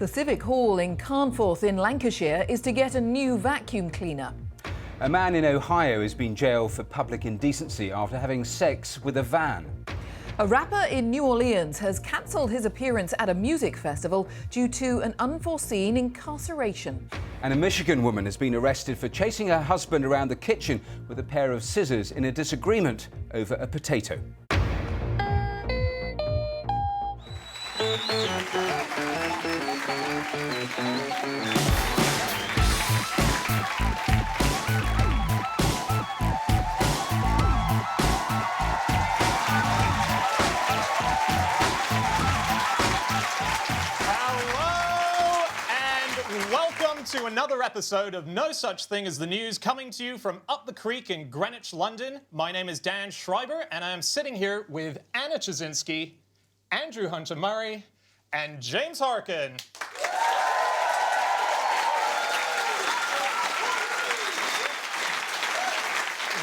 The Civic Hall in Carnforth in Lancashire is to get a new vacuum cleaner. A man in Ohio has been jailed for public indecency after having sex with a van. A rapper in New Orleans has cancelled his appearance at a music festival due to an unforeseen incarceration. And a Michigan woman has been arrested for chasing her husband around the kitchen with a pair of scissors in a disagreement over a potato. Welcome to another episode of No Such Thing as the News, coming to you from up the creek in Greenwich, London. My name is Dan Schreiber, and I am sitting here with Anna Chazinski, Andrew Hunter-Murray, and James Harkin.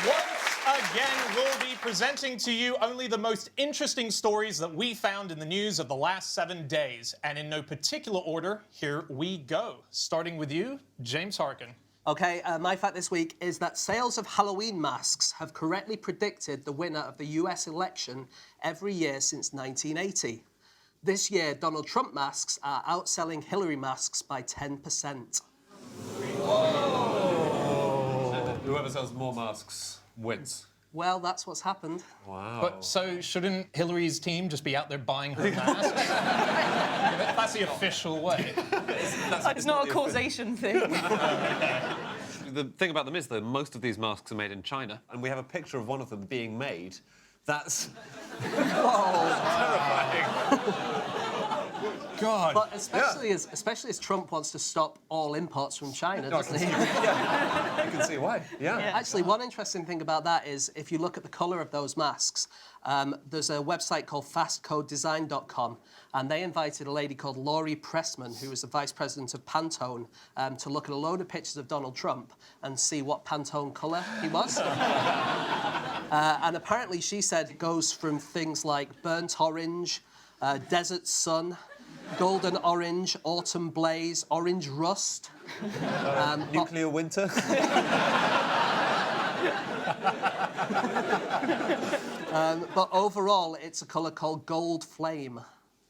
Once again, we'll be presenting to you only the most interesting stories that we found in the news of the last 7 days. And in no particular order, here we go. Starting with you, James Harkin. Okay, my fact this week is that sales of Halloween masks have correctly predicted the winner of the US election every year since 1980. This year, Donald Trump masks are outselling Hillary masks by 10%. Whoa! Whoever sells more masks wins. Well, that's what's happened. Wow. But so shouldn't Hillary's team just be out there buying her masks? That's the official way. It's not a causation thing. The thing about them is, though, most of these masks are made in China, and we have a picture of one of them being made. That's terrifying. God. But especially as Trump wants to stop all imports from China, doesn't he? Yeah, you can see why. Yeah. Actually, one interesting thing about that is if you look at the colour of those masks, there's a website called fastcodedesign.com, and they invited a lady called Laurie Pressman, who was the vice president of Pantone, to look at a load of pictures of Donald Trump and see what Pantone colour he was. And apparently she said it goes from things like burnt orange, desert sun, golden orange, autumn blaze, orange rust. Nuclear winter. But overall, it's a colour called gold flame.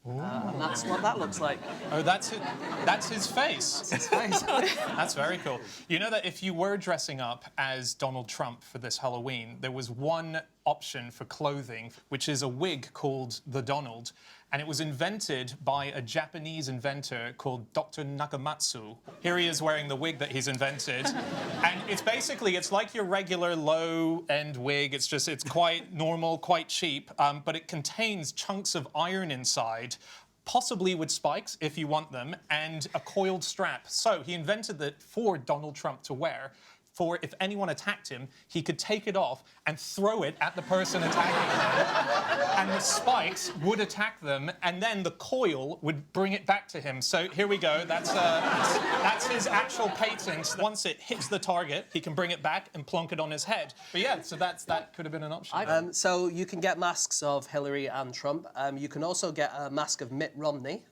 And that's what that looks like. Oh, that's it. That's his face. That's his face. That's very cool. You know that if you were dressing up as Donald Trump for this Halloween, there was one option for clothing, which is a wig called the Donald. And it was invented by a Japanese inventor called Dr. Nakamatsu. Here he is wearing the wig that he's invented. And it's like your regular low-end wig. It's quite normal, quite cheap, but it contains chunks of iron inside, possibly with spikes, if you want them, and a coiled strap. So he invented it for Donald Trump to wear, for if anyone attacked him, he could take it off and throw it at the person attacking him. And the spikes would attack them, and then the coil would bring it back to him. So here we go. That's his actual patent. Once it hits the target, he can bring it back and plonk it on his head. But yeah, so that could have been an option. So you can get masks of Hillary and Trump. You can also get a mask of Mitt Romney.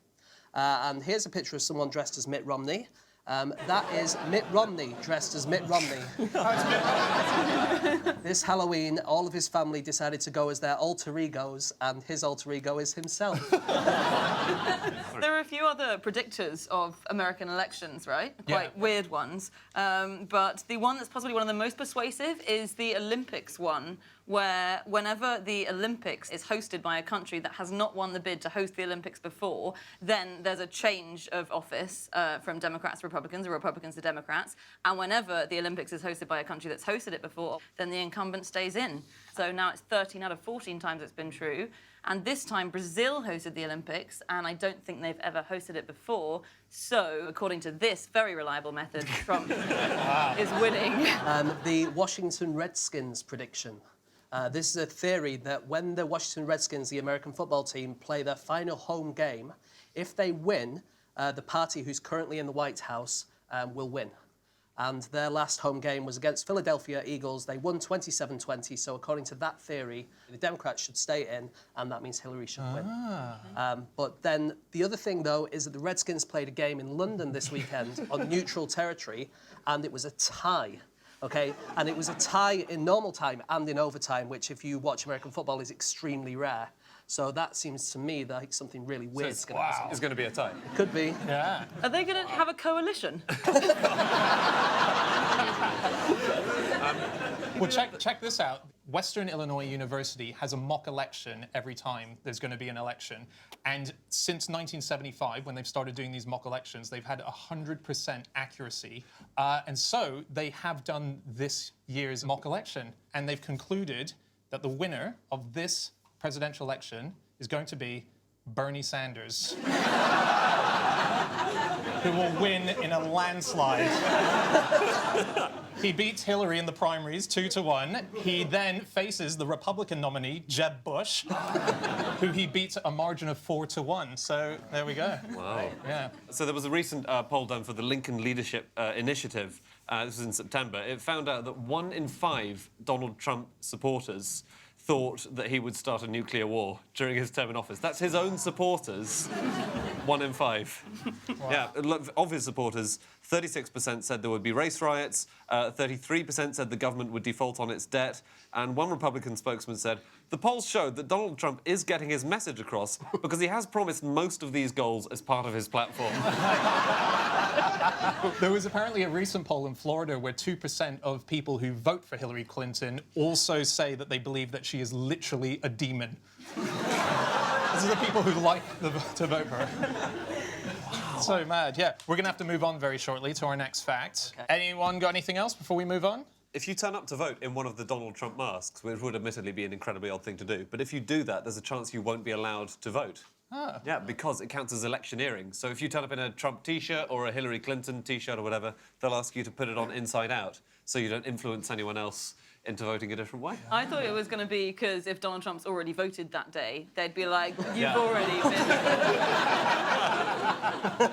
And here's a picture of someone dressed as Mitt Romney. That is Mitt Romney dressed as Mitt Romney. This Halloween, all of his family decided to go as their alter egos, and his alter ego is himself. There are a few other predictors of American elections, right? Quite weird ones. But the one that's possibly one of the most persuasive is the Olympics one, where whenever the Olympics is hosted by a country that has not won the bid to host the Olympics before, then there's a change of office from Democrats to Republicans or Republicans to Democrats. And whenever the Olympics is hosted by a country that's hosted it before, then the incumbent stays in. So now it's 13 out of 14 times it's been true. And this time Brazil hosted the Olympics, and I don't think they've ever hosted it before. So, according to this very reliable method, Trump is winning. The Washington Redskins prediction. This is a theory that when the Washington Redskins, the American football team, play their final home game, if they win, the party who's currently in the White House will win. and their last home game was against Philadelphia Eagles. They won 27-20, so according to that theory, the Democrats should stay in, and that means Hillary should win. But then the other thing, though, is that the Redskins played a game in London this weekend on neutral territory, and it was a tie. Okay, and it was a tie in normal time and in overtime, which, if you watch American football, is extremely rare. So that seems to me like something really weird is going to happen. It's going to be a tie. Could be. Yeah. Are they going to have a coalition? Well, check this out. Western Illinois University has a mock election every time there's going to be an election. And since 1975, when they've started doing these mock elections, they've had 100% accuracy. And so they have done this year's mock election. And they've concluded that the winner of this presidential election is going to be Bernie Sanders, who will win in a landslide. He beats Hillary in the primaries 2-1. He then faces the Republican nominee, Jeb Bush, who he beats a margin of 4-1. So there we go. Wow. Yeah. So there was a recent poll done for the Lincoln Leadership Initiative. This was in September. It found out that 1 in 5 Donald Trump supporters thought that he would start a nuclear war during his term in office. That's his own supporters. 1 in 5. Wow. Yeah, look, of his supporters, 36% said there would be race riots, 33% said the government would default on its debt, and one Republican spokesman said, the polls showed that Donald Trump is getting his message across because he has promised most of these goals as part of his platform. There was apparently a recent poll in Florida where 2% of people who vote for Hillary Clinton also say that they believe that she is literally a demon. These are the people who like to vote for her. Wow. So mad, yeah. We're going to have to move on very shortly to our next fact. Okay. Anyone got anything else before we move on? If you turn up to vote in one of the Donald Trump masks, which would admittedly be an incredibly odd thing to do, but if you do that, there's a chance you won't be allowed to vote. Ah. Yeah, because it counts as electioneering. So if you turn up in a Trump T-shirt or a Hillary Clinton T-shirt or whatever, they'll ask you to put it on inside out so you don't influence anyone else into voting a different way. I thought it was going to be because if Donald Trump's already voted that day, they'd be like, you've already been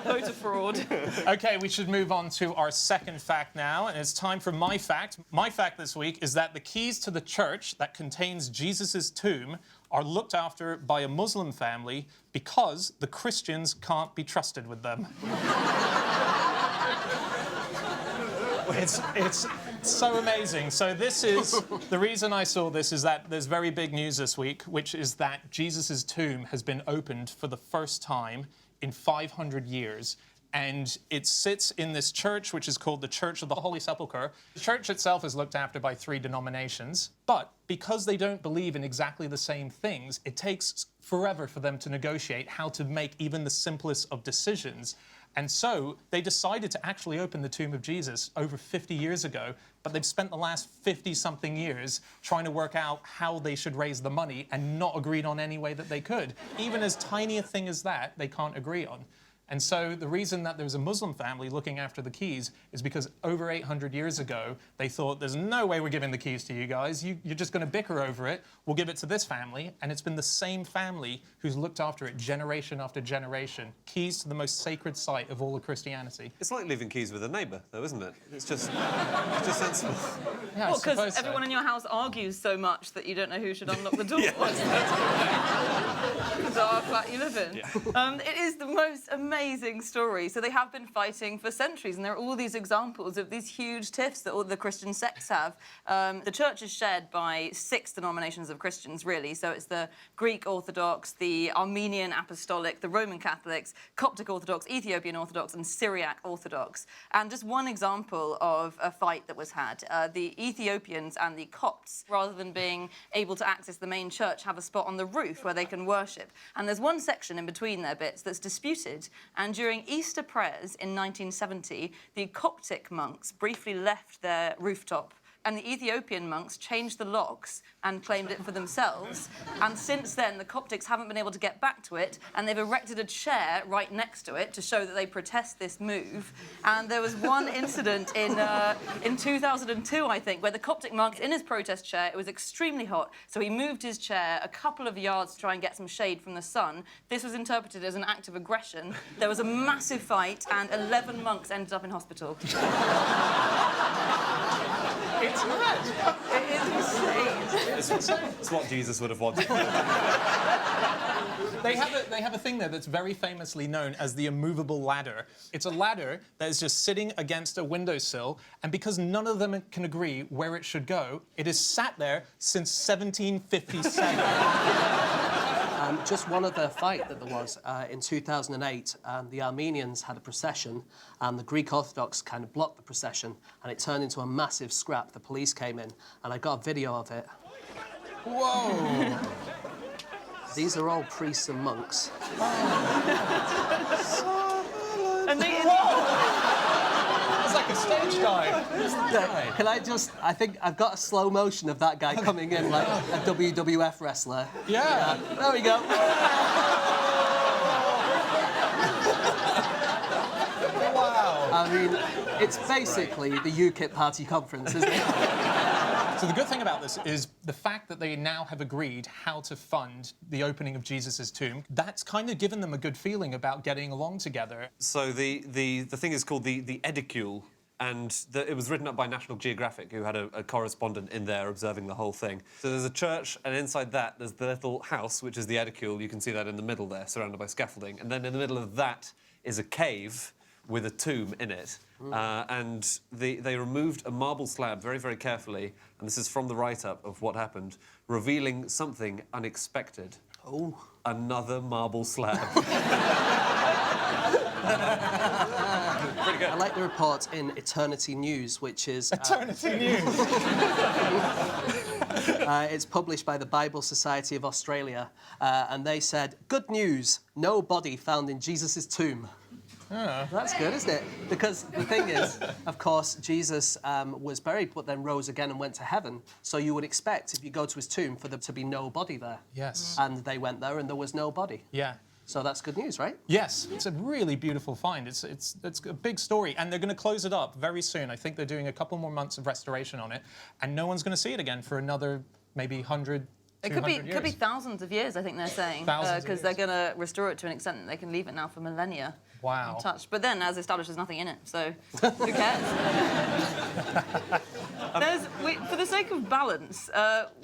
voter fraud. OK, we should move on to our second fact now, and it's time for my fact. My fact this week is that the keys to the church that contains Jesus' tomb are looked after by a Muslim family because the Christians can't be trusted with them. It's so amazing. So this is, the reason I saw this is that there's very big news this week, which is that Jesus' tomb has been opened for the first time in 500 years. And it sits in this church, which is called the Church of the Holy Sepulchre. The church itself is looked after by 3 denominations, but because they don't believe in exactly the same things, it takes forever for them to negotiate how to make even the simplest of decisions. And so they decided to actually open the tomb of Jesus over 50 years ago, but they've spent the last 50-something years trying to work out how they should raise the money and not agreed on any way that they could. Even as tiny a thing as that, they can't agree on. And so the reason that there's a Muslim family looking after the keys is because over 800 years ago, they thought, there's no way we're giving the keys to you guys. You're just going to bicker over it. We'll give it to this family. And it's been the same family who's looked after it generation after generation. Keys to the most sacred site of all of Christianity. It's like leaving keys with a neighbour, though, isn't it? It's just sensible. Yeah, well, because everyone in your house argues so much that you don't know who should unlock the door. Bizarre flat you live in. Yeah. It is the most amazing story. So they have been fighting for centuries, and there are all these examples of these huge tiffs that all the Christian sects have. The church is shared by 6 denominations of Christians, really. So it's the Greek Orthodox, the Armenian Apostolic, the Roman Catholics, Coptic Orthodox, Ethiopian Orthodox, and Syriac Orthodox. And just one example of a fight that was had. The Ethiopians and the Copts, rather than being able to access the main church, have a spot on the roof where they can worship. And there's one section in between their bits that's disputed. And during Easter prayers in 1970, the Coptic monks briefly left their rooftop and the Ethiopian monks changed the locks and claimed it for themselves. And since then, the Coptics haven't been able to get back to it, and they've erected a chair right next to it to show that they protest this move. And there was one incident in 2002, I think, where the Coptic monk, in his protest chair, it was extremely hot, so he moved his chair a couple of yards to try and get some shade from the sun. This was interpreted as an act of aggression. There was a massive fight, and 11 monks ended up in hospital. It's mad. It is insane. It's what Jesus would have wanted. They have a thing there that's very famously known as the immovable ladder. It's a ladder that is just sitting against a windowsill, and because none of them can agree where it should go, it has sat there since 1757. Just one other fight that there was in 2008, the Armenians had a procession and the Greek Orthodox kind of blocked the procession and it turned into a massive scrap. The police came in and I got a video of it. Whoa! These are all priests and monks. And they, It's like a stage dive. Can I just, I think I've got a slow motion of that guy coming in like a WWF wrestler. Yeah. There we go. Wow. I mean, it's basically the UKIP party conference, isn't it? So the good thing about this is the fact that they now have agreed how to fund the opening of Jesus' tomb. That's kind of given them a good feeling about getting along together. So the thing is called the Edicule, and it was written up by National Geographic, who had a correspondent in there observing the whole thing. So there's a church, and inside that there's the little house, which is the Edicule. You can see that in the middle there, surrounded by scaffolding. And then in the middle of that is a cave with a tomb in it. And they removed a marble slab very, very carefully, and this is from the write-up of what happened, revealing something unexpected. Oh. Another marble slab. Pretty good. I like the report in Eternity News, which is... Eternity News. It's published by the Bible Society of Australia, and they said, "Good news, no body found in Jesus' tomb." That's good, isn't it? Because the thing is, of course, Jesus was buried, but then rose again and went to heaven. So you would expect, if you go to his tomb, for there to be no body there. Yes. And they went there and there was no body. Yeah. So that's good news, right? Yes, it's a really beautiful find. It's a big story, and they're going to close it up very soon. I think they're doing a couple more months of restoration on it, and no one's going to see it again for another maybe 100, it 200 years. could be thousands of years, I think they're saying, because they're going to restore it to an extent that they can leave it now for millennia. Wow. Untouched. But then, as established, there's nothing in it, so who cares? For the sake of balance,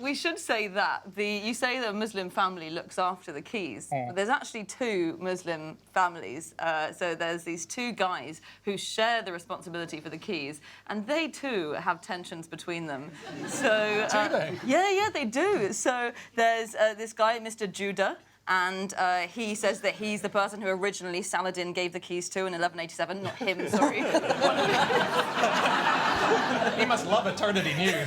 we should say that you say the Muslim family looks after the keys, but there's actually two Muslim families. So there's these two guys who share the responsibility for the keys, and they too have tensions between them. So do they? Yeah, they do. So there's this guy, Mr. Judah. And he says that he's the person who originally Saladin gave the keys to in 1187, not him, sorry. He must love Eternity News.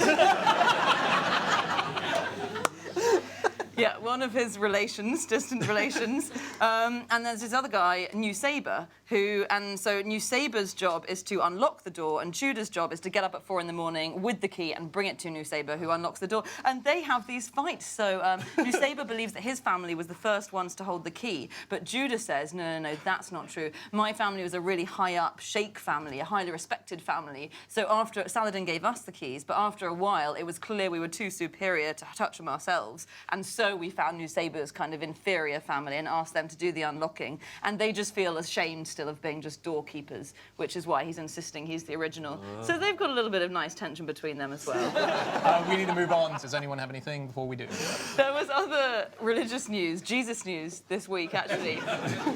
Yeah, one of his relations, distant relations. And there's this other guy, New Saber, so New Saber's job is to unlock the door, and Judah's job is to get up at 4 in the morning with the key and bring it to New Saber, who unlocks the door. And they have these fights. So New Saber believes that his family was the first ones to hold the key, but Judah says, no, that's not true. My family was a really high-up sheikh family, a highly respected family. So after Saladin gave us the keys, but after a while, it was clear we were too superior to touch them ourselves, and so we found New Saber's kind of inferior family and asked them to do the unlocking, and they just feel ashamed still of being just doorkeepers, which is why he's insisting he's the original. So they've got a little bit of nice tension between them as well. We need to move on. Does anyone have anything before we do? There was other religious news, Jesus news, this week, actually,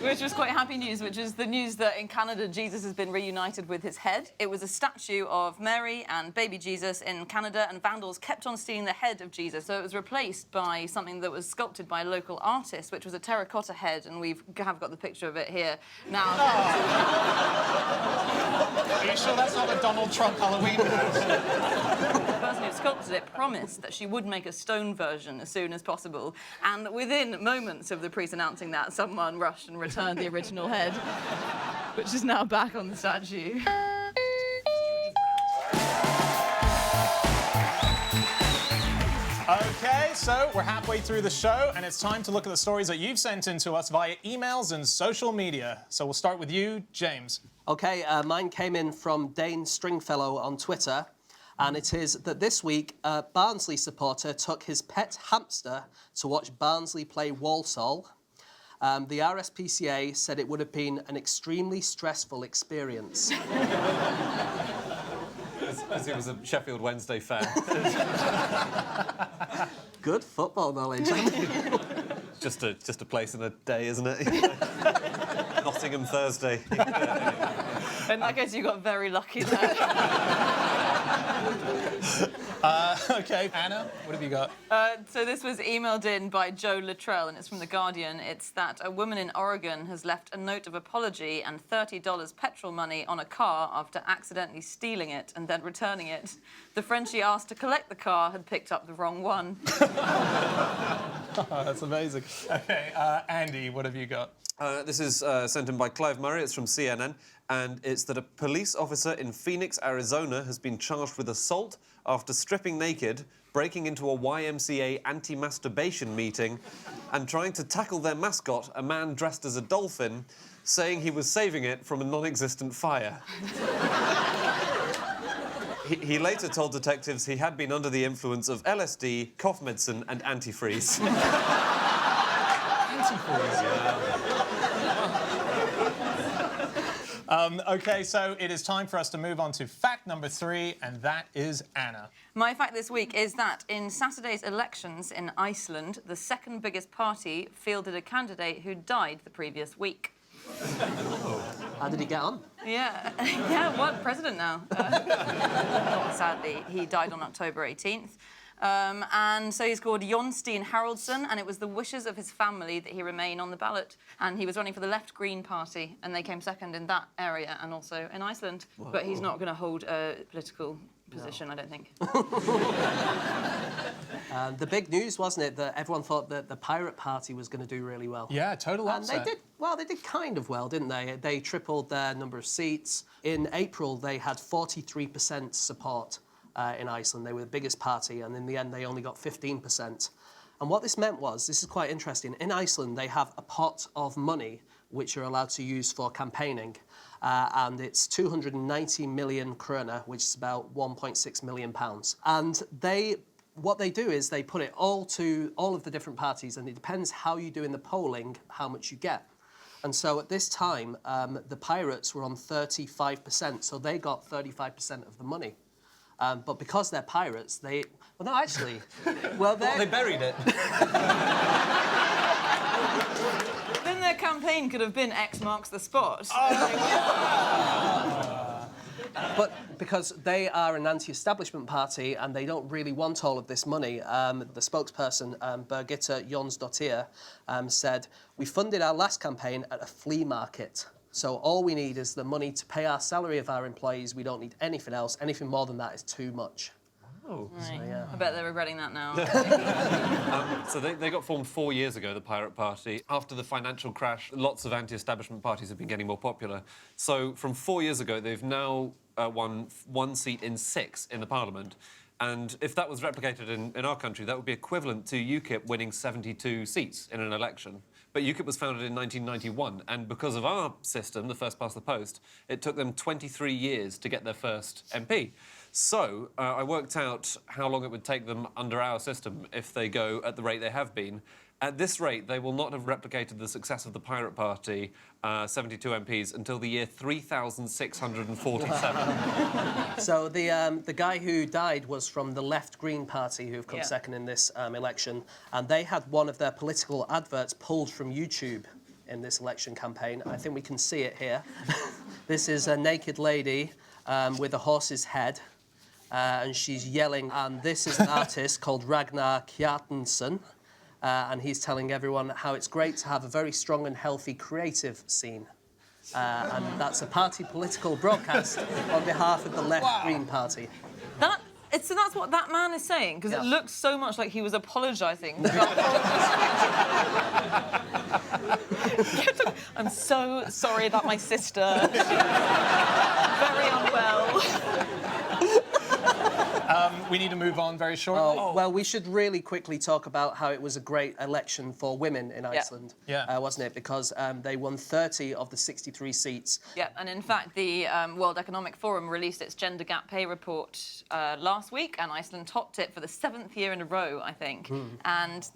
which was quite happy news, which is the news that in Canada, Jesus has been reunited with his head. It was a statue of Mary and baby Jesus in Canada, and vandals kept on stealing the head of Jesus, so it was replaced by something that was sculpted by a local artist, which was a terracotta head, and we have got the picture of it here. Now, Are you sure that's not a Donald Trump Halloween house? the person who sculpted it promised that she would make a stone version as soon as possible, and within moments of the priest announcing that, someone rushed and returned the original head, which is now back on the statue. Okay, so we're halfway through the show, and it's time to look at the stories that you've sent in to us via emails and social media. So we'll start with you, James. Okay, mine came in from Dane Stringfellow on Twitter, and it is that this week, a Barnsley supporter took his pet hamster to watch Barnsley play Walsall. The RSPCA said it would have been an extremely stressful experience. As he was a Sheffield Wednesday fan. Good football knowledge. just a place in a day, isn't it? Nottingham Thursday. In that case, you got very lucky there. Okay, Anna, what have you got? So this was emailed in by Joe Luttrell, and it's from The Guardian. It's that a woman in Oregon has left a note of apology and $30 petrol money on a car after accidentally stealing it and then returning it. The friend she asked to collect the car had picked up the wrong one. Oh, that's amazing. Okay, Andy, what have you got? This is sent in by Clive Murray. It's from CNN. And it's that a police officer in Phoenix, Arizona, has been charged with assault after stripping naked, breaking into a YMCA anti-masturbation meeting, and trying to tackle their mascot, a man dressed as a dolphin, saying he was saving it from a non-existent fire. He later told detectives he had been under the influence of LSD, cough medicine, and antifreeze. Antifreeze, yeah. Okay, so it is time for us to move on to fact number 3, and that is Anna. My fact this week is that in Saturday's elections in Iceland, the second biggest party fielded a candidate who died the previous week. How did he get on? Yeah, yeah, what president now? Sadly, he died on October 18th. And so he's called Jonstein Haraldsson, and it was the wishes of his family that he remain on the ballot. And he was running for the Left Green Party, and they came second in that area and also in Iceland. Whoa. But he's not going to hold a political position, no. I don't think. The big news, wasn't it, that everyone thought that the Pirate Party was going to do really well. Yeah, total upset. And they did kind of well, didn't they? They tripled their number of seats. In April, they had 43% support. In Iceland. They were the biggest party, and in the end they only got 15%. And what this meant was, this is quite interesting, in Iceland they have a pot of money which you're allowed to use for campaigning, and it's 290 million krona, which is about 1.6 million pounds. And what they do is they put it all to all of the different parties, and it depends how you do in the polling, how much you get. And so at this time, the Pirates were on 35%, so they got 35% of the money. But because they're pirates, they buried it. Then their campaign could have been X marks the spot. But because they are an anti-establishment party and they don't really want all of this money, the spokesperson, Birgitta Jonsdottir, said, "We funded our last campaign at a flea market. So all we need is the money to pay our salary of our employees. We don't need anything else. Anything more than that is too much." Oh. Right. So, yeah. I bet they're regretting that now. So they got formed 4 years ago, the Pirate Party. After the financial crash, lots of anti-establishment parties have been getting more popular. So from 4 years ago, they've now won 1 seat in 6 in the Parliament. And if that was replicated in our country, that would be equivalent to UKIP winning 72 seats in an election. But UKIP was founded in 1991, and because of our system, the first past the post, it took them 23 years to get their first MP. So I worked out how long it would take them under our system if they go at the rate they have been. At this rate, they will not have replicated the success of the Pirate Party, 72 MPs, until the year 3647. So the guy who died was from the Left Green Party, who have come second in this election, and they had one of their political adverts pulled from YouTube in this election campaign. I think we can see it here. This is a naked lady with a horse's head, and she's yelling, and this is an artist called Ragnar Kjartansson. And he's telling everyone how it's great to have a very strong and healthy creative scene. And that's a party political broadcast on behalf of the Left Green Party. So that's what that man is saying, because it looks so much like he was apologising. I'm so sorry about my sister. Very unwell. We need to move on very shortly. Well, we should really quickly talk about how it was a great election for women in Iceland, wasn't it? Because they won 30 of the 63 seats. Yeah, and in fact, the World Economic Forum released its gender gap pay report last week, and Iceland topped it for the 7th year in a row, I think. And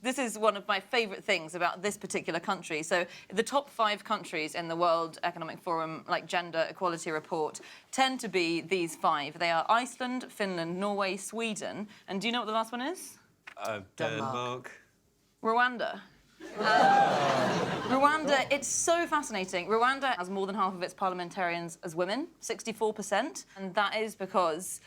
this is one of my favourite things about this particular country. So the top 5 countries in the World Economic Forum, like gender equality report, tend to be these 5. They are Iceland, Finland, Norway, Sweden, and do you know what the last one is? Denmark. Rwanda. Rwanda, it's so fascinating. Rwanda has more than half of its parliamentarians as women, 64%, and that is because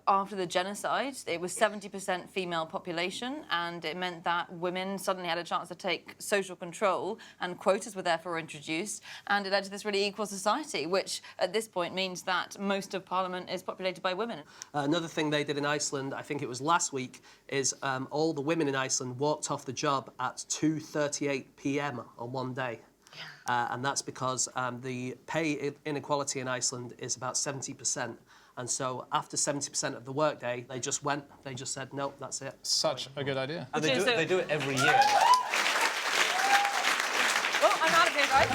after the genocide, it was 70% female population, and it meant that women suddenly had a chance to take social control, and quotas were therefore introduced, and it led to this really equal society, which at this point means that most of Parliament is populated by women. Another thing they did in Iceland, I think it was last week, is all the women in Iceland walked off the job at 2:38 p.m. on one day. And that's because the pay inequality in Iceland is about 70%. And so after 70% of the workday, they just said, nope, that's it. Such a good idea. And they do it every year. Oh, I'm out of here, guys.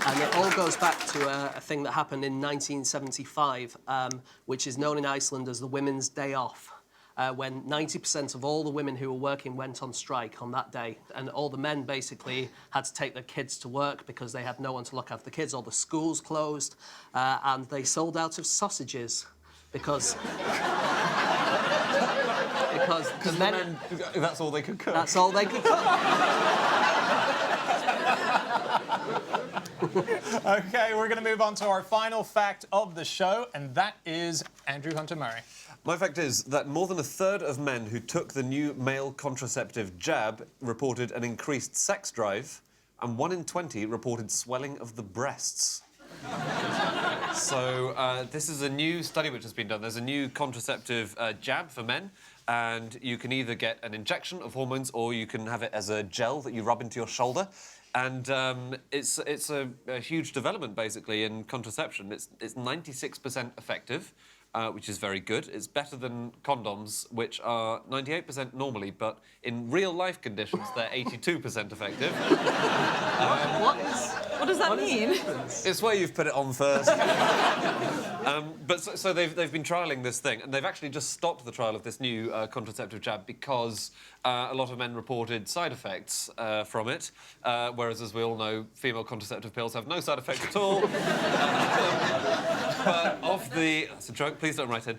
And it all goes back to a thing that happened in 1975, which is known in Iceland as the Women's Day Off. When 90% of all the women who were working went on strike on that day. And all the men basically had to take their kids to work because they had no one to look after the kids. All the schools closed. And they sold out of sausages because the men... That's all they could cook. That's all they could cook. OK, we're going to move on to our final fact of the show, and that is Andrew Hunter-Murray. My fact is that more than a third of men who took the new male contraceptive jab reported an increased sex drive, and 1 in 20 reported swelling of the breasts. So this is a new study which has been done. There's a new contraceptive jab for men, and you can either get an injection of hormones or you can have it as a gel that you rub into your shoulder. And it's a huge development, basically, in contraception. It's 96% effective. Which is very good. It's better than condoms, which are 98% normally, but in real-life conditions, they're 82% effective. What does that mean? It's where you've put it on first. But so they've been trialling this thing, and they've actually just stopped the trial of this new contraceptive jab because a lot of men reported side effects from it, whereas, as we all know, female contraceptive pills have no side effects at all. But that's a joke, please don't write in.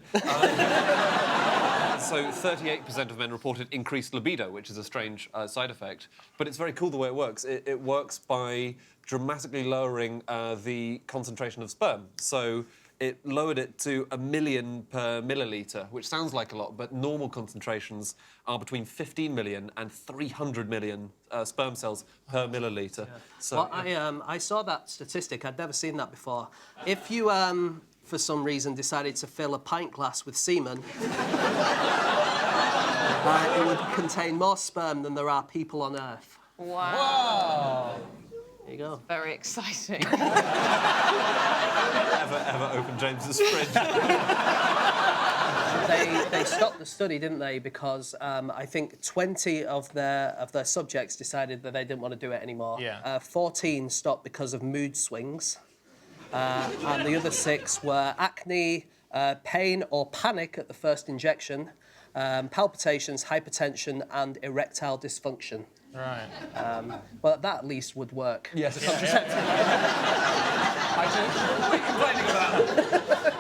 So 38% of men reported increased libido, which is a strange side effect. But it's very cool the way it works. It works by dramatically lowering the concentration of sperm. So it lowered it to 1 million per milliliter, which sounds like a lot, but normal concentrations are between 15 million and 300 million sperm cells per milliliter. Yeah. So, well, I saw that statistic. I'd never seen that before. If you, for some reason, decided to fill a pint glass with semen, it would contain more sperm than there are people on Earth. Wow. Whoa. There you go. Very exciting. ever open James's fridge. They stopped the study, didn't they? Because I think 20 of their subjects decided that they didn't want to do it anymore. Yeah. 14 stopped because of mood swings, and the other 6 were acne, pain or panic at the first injection, palpitations, hypertension, and erectile dysfunction. Right. Well, that at least would work. Yes.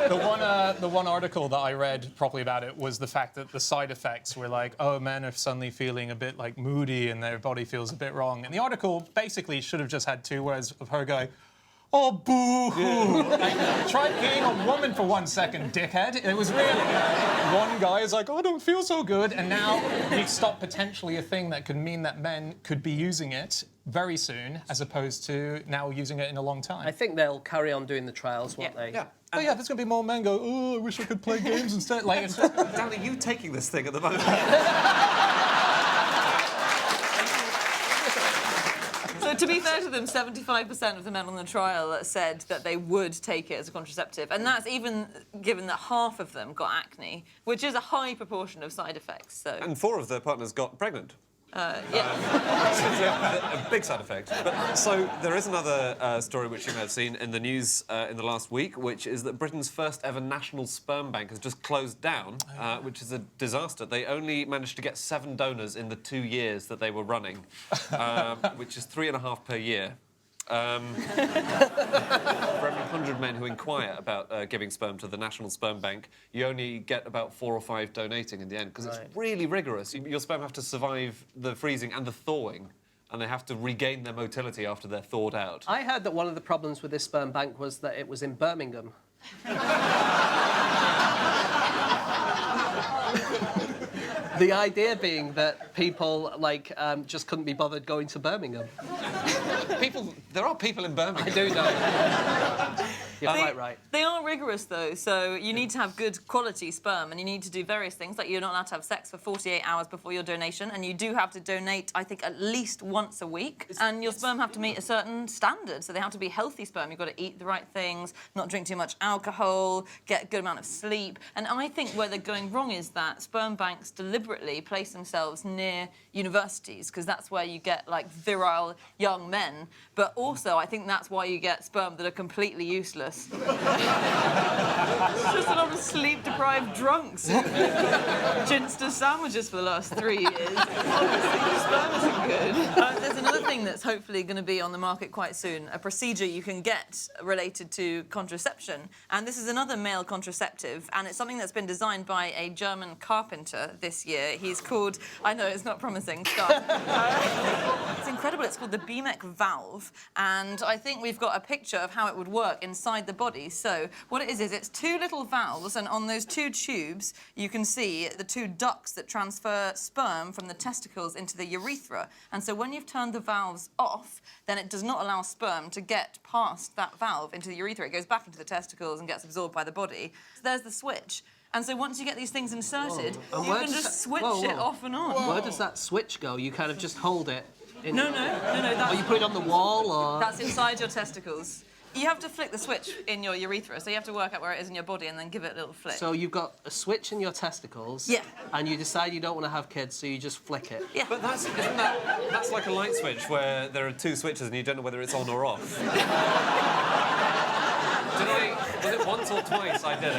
The one article that I read properly about it was the fact that the side effects were like, oh, men are suddenly feeling a bit like moody and their body feels a bit wrong. And the article basically should have just had 2 words of her going, oh, boo-hoo. Like, try being a woman for 1 second, dickhead. It was really... One guy is like, oh, I don't feel so good. And now we've stopped potentially a thing that could mean that men could be using it very soon, as opposed to now using it in a long time. I think they'll carry on doing the trials, won't they? Yeah. Oh, yeah, there's going to be more men go, oh, I wish I could play games instead. Like, it's Dan, are you taking this thing at the moment? So to be fair spoke to them, 75% of the men on the trial said that they would take it as a contraceptive. And that's even given that half of them got acne, which is a high proportion of side effects. So. And 4 of the partners got pregnant. Yeah. A big side effect. But, so there is another story which you may have seen in the news in the last week, which is that Britain's first ever national sperm bank has just closed down, which is a disaster. They only managed to get 7 donors in the 2 years that they were running, which is 3.5 per year. For every 100 men who inquire about giving sperm to the National Sperm Bank, you only get about 4 or 5 donating in the end, because it's really rigorous. Your sperm have to survive the freezing and the thawing, and they have to regain their motility after they're thawed out. I heard that one of the problems with this sperm bank was that it was in Birmingham. The idea being that people, like, just couldn't be bothered going to Birmingham. There are people in Birmingham. I do know. You're quite right. They are rigorous, though, so you need to have good quality sperm, and you need to do various things, like you're not allowed to have sex for 48 hours before your donation, and you do have to donate, I think, at least once a week, and your sperm have to meet a certain standard, so they have to be healthy sperm. You've got to eat the right things, not drink too much alcohol, get a good amount of sleep, and I think where they're going wrong is that sperm banks deliberately place themselves near universities, because that's where you get, like, virile young men, but also I think that's why you get sperm that are completely useless. It's just a lot of sleep-deprived drunks who've ginster sandwiches for the last 3 years. Obviously, the sperm isn't good. There's another thing that's hopefully going to be on the market quite soon, a procedure you can get related to contraception. And this is another male contraceptive, and it's something that's been designed by a German carpenter this year. He's called, I know, it's not promising stuff. It's incredible. It's called the B Mec Valve, and I think we've got a picture of how it would work inside the body. So what it is it's 2 little valves, and on those 2 tubes you can see the 2 ducts that transfer sperm from the testicles into the urethra. And so when you've turned the valves off, then it does not allow sperm to get past that valve into the urethra. It goes back into the testicles and gets absorbed by the body. So there's the switch. And so once you get these things inserted, you can just switch it off and on. Where does that switch go? You kind of just hold it. No. Or you put it on the wall, or... That's inside your testicles. You have to flick the switch in your urethra, so you have to work out where it is in your body and then give it a little flick. So you've got a switch in your testicles, yeah, and you decide you don't want to have kids, so you just flick it. Yeah. But that's like a light switch where there are 2 switches and you don't know whether it's on or off. Was it once or twice I did it?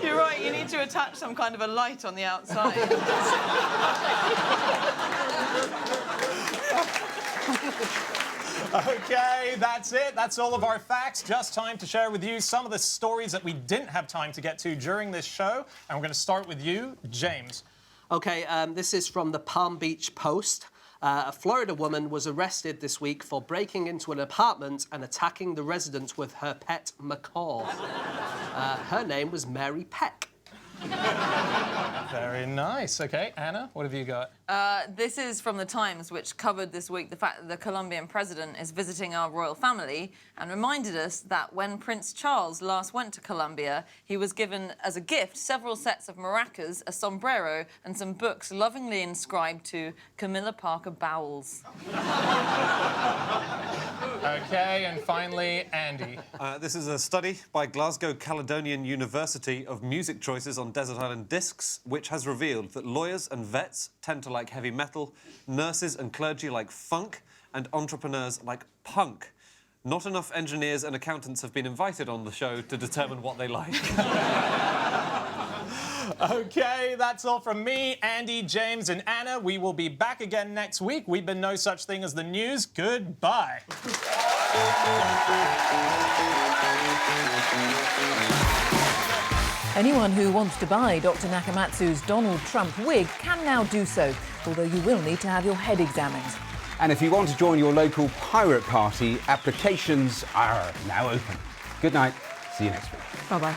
You're right, you need to attach some kind of a light on the outside. OK, that's it. That's all of our facts. Just time to share with you some of the stories that we didn't have time to get to during this show. And we're going to start with you, James. OK, this is from the Palm Beach Post. A Florida woman was arrested this week for breaking into an apartment and attacking the residents with her pet macaw. Her name was Mary Peck. Very nice. OK, Anna, what have you got? This is from The Times, which covered this week the fact that the Colombian president is visiting our royal family and reminded us that when Prince Charles last went to Colombia, he was given as a gift several sets of maracas, a sombrero, and some books lovingly inscribed to Camilla Parker Bowles. OK, and finally, Andy. This is a study by Glasgow Caledonian University of music choices on desert island discs, which has revealed that lawyers and vets tend to like heavy metal, nurses and clergy like funk, and entrepreneurs like punk. Not enough engineers and accountants have been invited on the show to determine what they like. OK, that's all from me, Andy, James, and Anna. We will be back again next week. We've been No Such Thing as the News. Goodbye. Anyone who wants to buy Dr. Nakamatsu's Donald Trump wig can now do so, although you will need to have your head examined. And if you want to join your local pirate party, applications are now open. Good night. See you next week. Bye-bye.